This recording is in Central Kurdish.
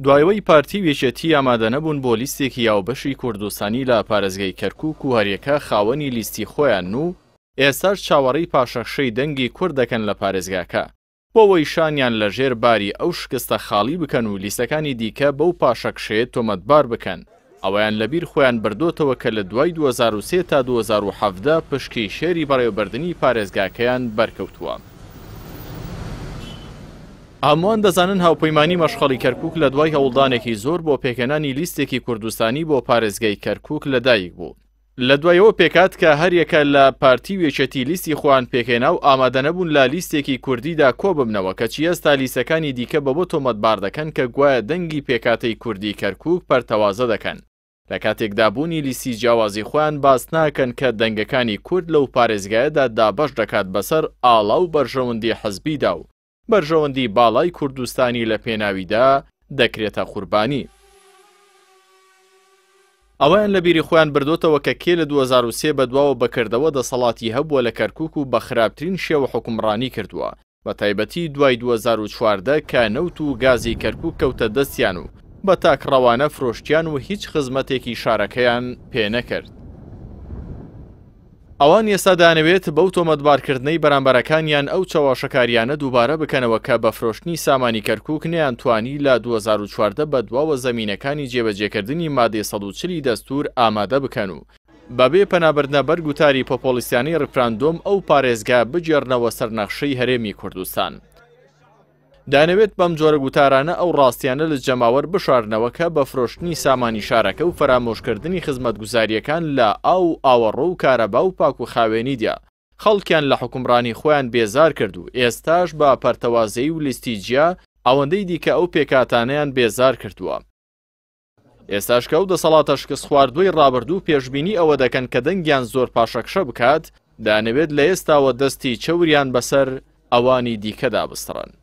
دوایەوەی پارتی وێچێتی ئامادە نەبوون بۆ لیستێکی یاوبەشی کوردستانی لە پارێزگای کەرکووک و هەریەکە خاوەنی لیستی خۆیان و ئێستاش چاوەڕێی پاشەخشەی دەنگی کورد دەکەن لە پارێزگاکە بۆەوەی شانیان لەژێر باری ئەو شکستە خاڵی بکەن و لیستەکانی دیکە بەو پاشەخشەیە تۆمەتبار بکەن. ئەوەیان لەبیر خۆیان بردوتەوە کە لە دوای 2003 تا 2017 پشکی شێری بەڕێوەبردننی پارێزگاکەیان بەرکەوتووە. هەمووان دەزانن هاوپەیمانی مەشخەڵی کەرکووک لە دوای هەوڵدانێکی زۆر بۆ پێکەنانی لیستێکی کوردستانی بۆ پارێزگای کەرکووک لەدایک بوو. لە دوایەوە پێکات کە هەریەکە لە پارتی وێچەتی لیستی خۆیان پێکێنا و ئامادە نەبوون لە لیستێکی کوردیدا کۆ ببنەوە کەچی ئێستا لیستەکانی دیکە بەبۆ تۆمەتبار دەکەن کە گوایە دەنگی پێکاتەی کوردی کەرکووک پەرتەوازە دەکەن. لە کاتێکدا بوونی لیستی جیاوازی خۆیان باس ناکەن کە دەنگەکانی کورد لەو پارێزگایەدا دابەش دەکات بەسەر ئاڵا و بەرژەوەندی حەزبیدا و بەرژەوەندی باڵای کوردستانی لە پێناویدا دەکرێتە قوربانی. ئەویان لە بیری خۆیان بردوتەوە کە کێ لە 2003 بەدواوە بەکردەوە دەسەڵاتی هەبووە لە کەرکووک و بە خراپترین شێوە حکومڕانی کردووە بە تایبەتی دوای 2014 کە نەوت و گازی کەرکووک کەوتە دەستیان و بە تاکڕەوانە فرۆشتیان و هیچ خزمەتێکی شارەکەیان پێ نەکرد. ئەوان ئێستا دانەوێت بەو تۆمەتبارکردنەی بەرامبەرەکانیان ئەو چاواشەکاریانە دووبارە بکەنەوە کە بە فرۆشتنی سامانی کەرکووک نەیانتوانی لە 2014 بەدواوە زەمینەکانی جێبەجێکردنی مادەی 140 دەستور ئامادە بکەن و بەبێ پەنابردنە بەرگ و تاری پۆپۆلیسیانی ڕفراندۆم ئەو پارێزگا بجێڕنەوە سەر نەخشەی هەرێمی کوردستان. دانەوێت بەم جۆرە گوتارانە ئەو ڕاستیانە لە جەماوەر بشارنەوە کە بە فرۆشتنی سامانی شارەکە و فەرامۆشکردنی خزمەتگوزاریەکان لە ئاوەڕۆ و کارەبا و پاک و خاوێنیدا خەڵکیان لە حکومڕانی خۆیان بێزار کرد و ئێستاش بە پەرتەوازەی و لیستیجیا ئەوەندەی دیکە ئەو پێکاتانەیان بێزار کردووە. ئێستاش کە ئەو دەسەڵاتە شکست خواردووی ڕابردوو پێشبینی ئەوە دەکەن کە دەنگیان زۆر پاشەخشە بکات دانەوێت لە ئێستاوە دەستی چەوریان بەسەر ئەوانی دیکەدا بستڕن.